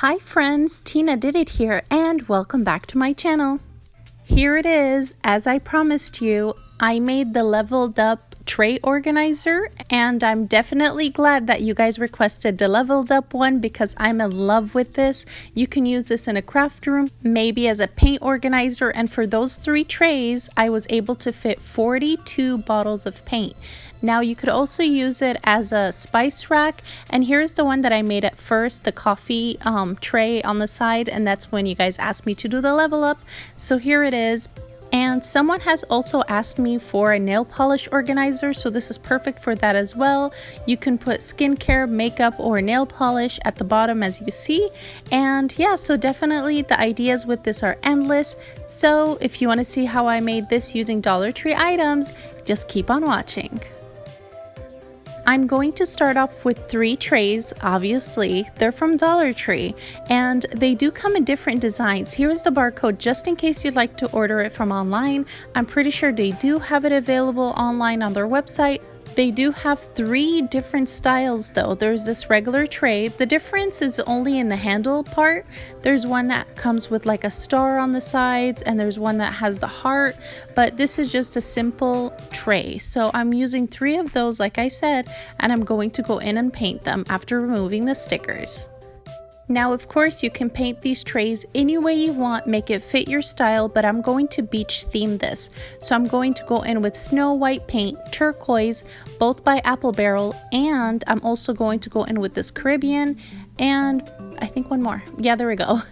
Hi friends, Tina did it here and welcome back to my channel. Here it is, as I promised you, I made the leveled up tray organizer and I'm definitely glad that you guys requested the leveled up one because I'm in love with this. You can use this in a craft room, maybe as a paint organizer, and for those 3 trays I was able to fit 42 bottles of paint. Now you could also use it as a spice rack, and here's the one that I made at first, the coffee tray on the side, and that's when you guys asked me to do the level up. So here it is. And someone has also asked me for a nail polish organizer, so this is perfect for that as well. You can put skincare, makeup, or nail polish at the bottom as you see. And yeah, so definitely the ideas with this are endless. So if you want to see how I made this using Dollar Tree items, just keep on watching. I'm going to start off with 3 trays. Obviously, they're from Dollar Tree and they do come in different designs. Here's the barcode just in case you'd like to order it from online. I'm pretty sure they do have it available online on their website. They do have 3 different styles though. There's this regular tray. The difference is only in the handle part. There's one that comes with like a star on the sides and there's one that has the heart, but this is just a simple tray. So I'm using 3 of those like I said, and I'm going to go in and paint them after removing the stickers. Now, of course, you can paint these trays any way you want, make it fit your style, but I'm going to beach theme this. So I'm going to go in with Snow White paint, turquoise, both by Apple Barrel, and I'm also going to go in with this Caribbean, and I think one more. Yeah, there we go.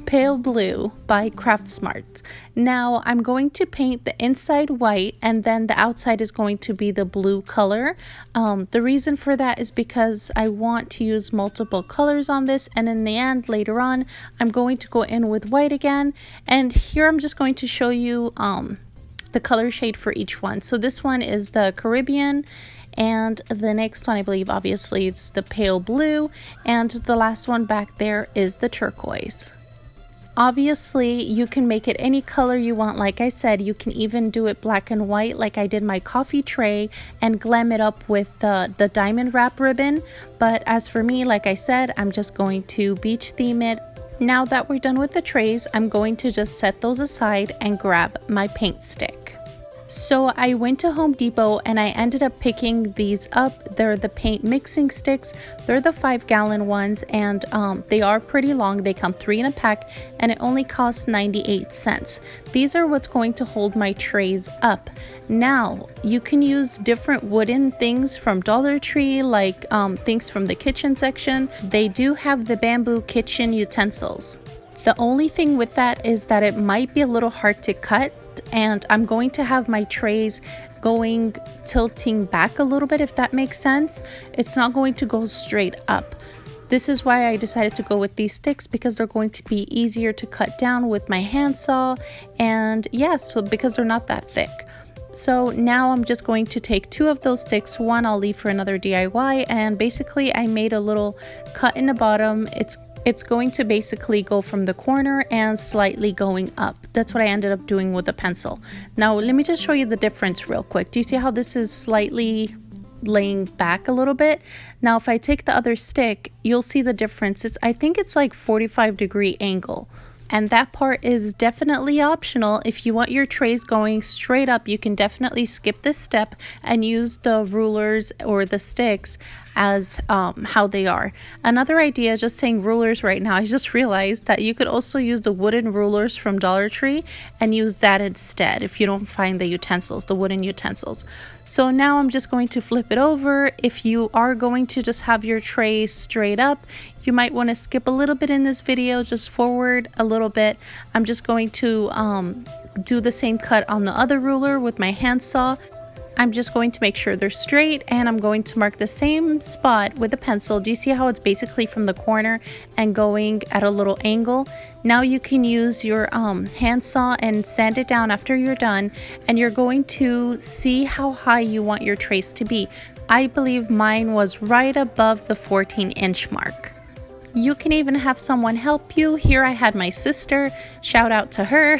Pale Blue by Craft Smart. Now, I'm going to paint the inside white and then the outside is going to be the blue color. The reason for that is because I want to use multiple colors on this, and in the end, later on, I'm going to go in with white again. And here I'm just going to show you the color shade for each one. So this one is the Caribbean, and the next one, I believe, obviously it's the pale blue, and the last one back there is the turquoise. Obviously, you can make it any color you want. Like I said, you can even do it black and white like I did my coffee tray and glam it up with the diamond wrap ribbon. But as for me, like I said, I'm just going to beach theme it. Now that we're done with the trays, I'm going to just set those aside and grab my paint stick. So I went to Home Depot and I ended up picking these up. They're the paint mixing sticks. They're the 5-gallon ones, and they are pretty long. They come 3 in a pack and it only costs 98 cents. These are what's going to hold my trays up. Now, you can use different wooden things from Dollar Tree, like things from the kitchen section. They do have the bamboo kitchen utensils. The only thing with that is that it might be a little hard to cut, and I'm going to have my trays tilting back a little bit, if that makes sense. It's not going to go straight up. This is why I decided to go with these sticks, because they're going to be easier to cut down with my handsaw, and yes, because they're not that thick. So now I'm just going to take 2 of those sticks. One I'll leave for another DIY, and basically I made a little cut in the bottom. It's going to basically go from the corner and slightly going up. That's what I ended up doing with the pencil. Now, let me just show you the difference real quick. Do you see how this is slightly laying back a little bit? Now, if I take the other stick, you'll see the difference. I think it's like 45-degree angle. And that part is definitely optional. If you want your trays going straight up, you can definitely skip this step and use the rulers or the sticks as how they are. Another idea, just saying rulers right now, I just realized that you could also use the wooden rulers from Dollar Tree and use that instead if you don't find the utensils, the wooden utensils. So now I'm just going to flip it over. If you are going to just have your tray straight up, you might want to skip a little bit in this video, just forward a little bit. I'm just going to do the same cut on the other ruler with my handsaw. I'm just going to make sure they're straight, and I'm going to mark the same spot with a pencil. Do you see how it's basically from the corner and going at a little angle? Now you can use your handsaw and sand it down after you're done, and you're going to see how high you want your trays to be. I believe mine was right above the 14-inch mark. You can even have someone help you. Here I had my sister. Shout out to her.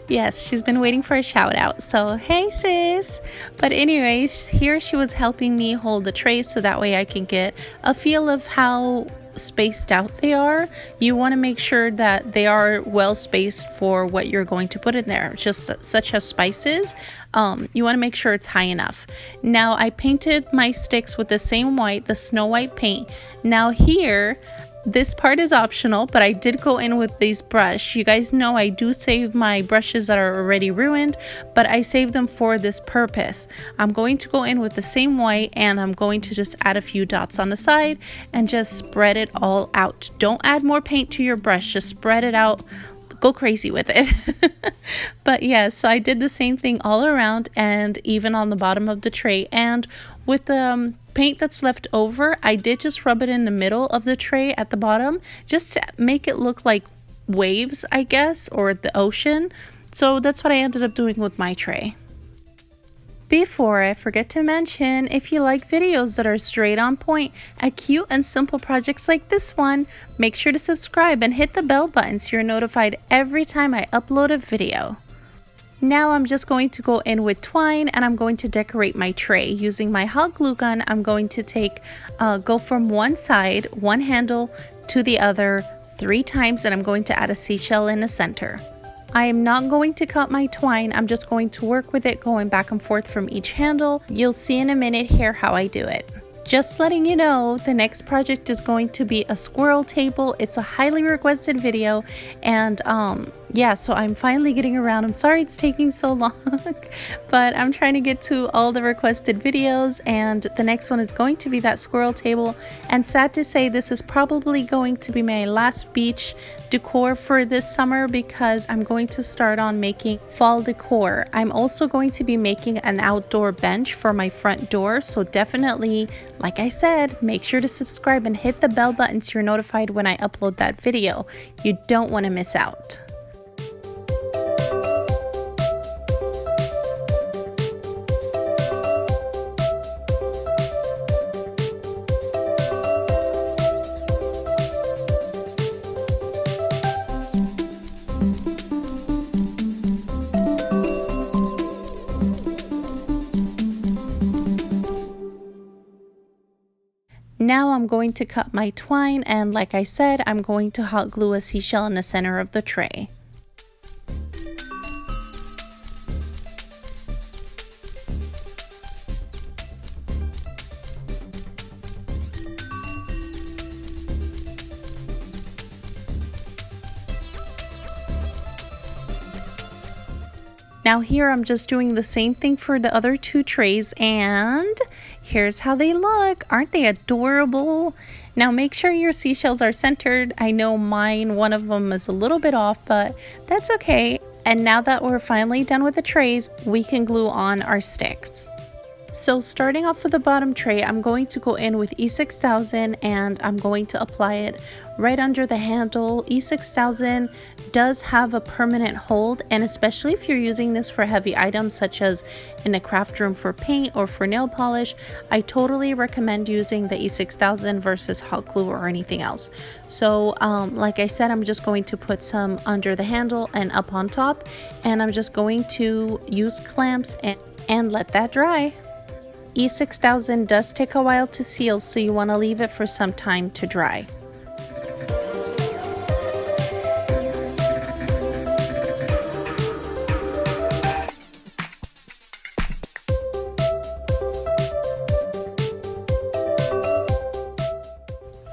Yes, she's been waiting for a shout out. So, hey sis. But anyways, here she was helping me hold the tray so that way I can get a feel of how spaced out they are. You want to make sure that they are well spaced for what you're going to put in there, just such as spices. You want to make sure it's high enough. Now I painted my sticks with the same white, the Snow White paint. Now here, this part is optional, but I did go in with this brush. You guys know I do save my brushes that are already ruined, but I save them for this purpose. I'm going to go in with the same white, and I'm going to just add a few dots on the side and just spread it all out. Don't add more paint to your brush, just spread it out. Go crazy with it. But yeah, so I did the same thing all around and even on the bottom of the tray. And with the paint that's left over, I did just rub it in the middle of the tray at the bottom just to make it look like waves, I guess, or the ocean. So that's what I ended up doing with my tray. Before I forget to mention, if you like videos that are straight on point and cute and simple projects like this one, make sure to subscribe and hit the bell button so you're notified every time I upload a video. Now I'm just going to go in with twine and I'm going to decorate my tray. Using my hot glue gun, I'm going to go from one side, one handle to the other 3 times, and I'm going to add a seashell in the center. I am not going to cut my twine, I'm just going to work with it going back and forth from each handle. You'll see in a minute here how I do it. Just letting you know, the next project is going to be a squirrel table. It's a highly requested video, and yeah, so I'm finally getting around. I'm sorry it's taking so long, but I'm trying to get to all the requested videos, and the next one is going to be that squirrel table. And sad to say, this is probably going to be my last beach decor for this summer because I'm going to start on making fall decor. I'm also going to be making an outdoor bench for my front door, so definitely, like I said, make sure to subscribe and hit the bell button so you're notified when I upload that video. You don't want to miss out. Now I'm going to cut my twine, and like I said, I'm going to hot glue a seashell in the center of the tray. Now here I'm just doing the same thing for the other 2 trays, and here's how they look. Aren't they adorable? Now make sure your seashells are centered. I know mine, one of them is a little bit off, but that's okay. And now that we're finally done with the trays, we can glue on our sticks. So starting off with the bottom tray, I'm going to go in with E6000 and I'm going to apply it right under the handle. E6000 does have a permanent hold, and especially if you're using this for heavy items such as in a craft room for paint or for nail polish, I totally recommend using the E6000 versus hot glue or anything else. So like I said, I'm just going to put some under the handle and up on top, and I'm just going to use clamps and let that dry. E6000 does take a while to seal, so you want to leave it for some time to dry.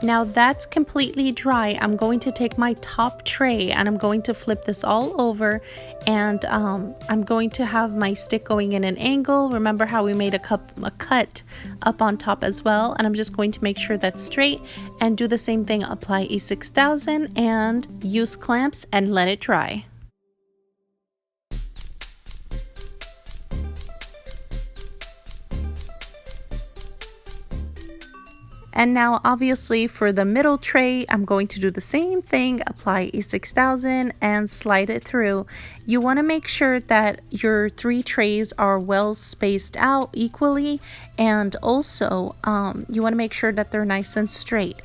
Now that's completely dry. I'm going to take my top tray and I'm going to flip this all over, and I'm going to have my stick going in an angle. Remember how we made a cut up on top as well, and I'm just going to make sure that's straight and do the same thing. Apply E6000 and use clamps and let it dry. And now obviously for the middle tray, I'm going to do the same thing, apply E6000 and slide it through. You want to make sure that your 3 trays are well spaced out equally, and also you want to make sure that they're nice and straight.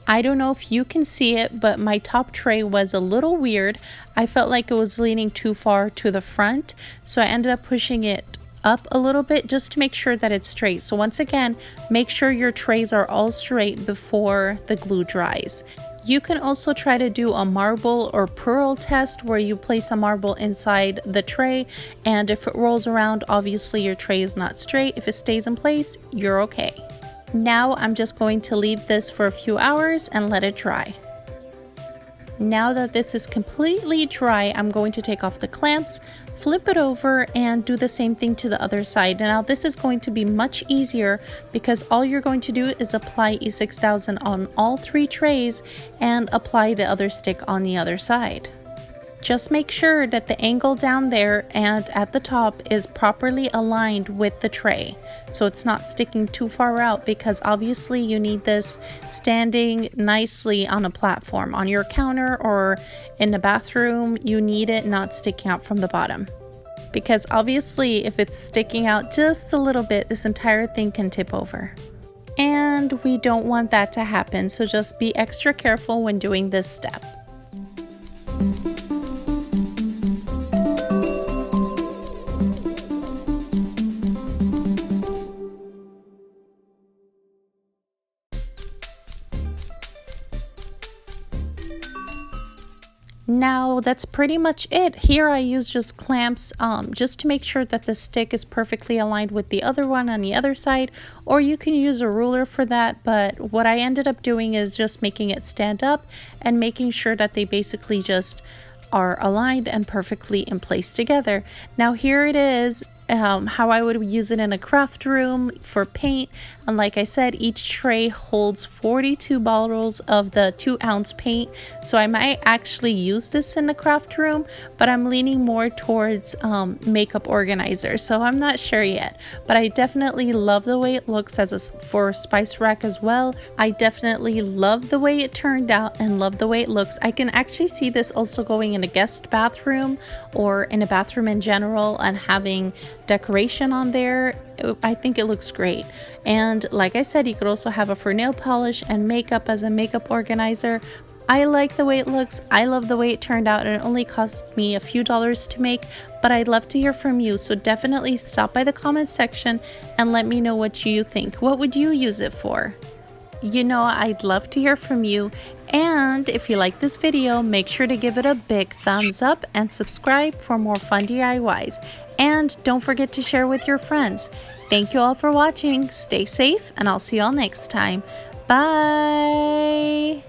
I don't know if you can see it, but my top tray was a little weird. I felt like it was leaning too far to the front, so I ended up pushing it up a little bit just to make sure that it's straight. So once again, make sure your trays are all straight before the glue dries. You can also try to do a marble or pearl test where you place a marble inside the tray, and if it rolls around, obviously your tray is not straight. If it stays in place, you're okay. Now I'm just going to leave this for a few hours and let it dry. Now that this is completely dry, I'm going to take off the clamps, flip it over, and do the same thing to the other side. Now this is going to be much easier because all you're going to do is apply E6000 on all 3 trays and apply the other stick on the other side. Just make sure that the angle down there and at the top is properly aligned with the tray, so it's not sticking too far out, because obviously you need this standing nicely on a platform, on your counter or in the bathroom. You need it not sticking out from the bottom, because obviously if it's sticking out just a little bit, this entire thing can tip over. And we don't want that to happen, so just be extra careful when doing this step. Now that's pretty much it. Here I use just clamps just to make sure that the stick is perfectly aligned with the other one on the other side, or you can use a ruler for that, but what I ended up doing is just making it stand up and making sure that they basically just are aligned and perfectly in place together. Now here it is, how I would use it in a craft room for paint. And like I said, each tray holds 42 bottles of the 2-ounce paint, so I might actually use this in the craft room, but I'm leaning more towards makeup organizer, so I'm not sure yet. But I definitely love the way it looks for a spice rack as well. I definitely love the way it turned out and love the way it looks. I can actually see this also going in a guest bathroom or in a bathroom in general and having decoration on there. I think it looks great. And like I said, you could also have it for nail polish and makeup as a makeup organizer. I like the way it looks. I love the way it turned out, and it only cost me a few dollars to make, but I'd love to hear from you. So definitely stop by the comments section and let me know what you think. What would you use it for? You know, I'd love to hear from you. And if you like this video, make sure to give it a big thumbs up and subscribe for more fun DIYs. And don't forget to share with your friends. Thank you all for watching. Stay safe, and I'll see you all next time. Bye!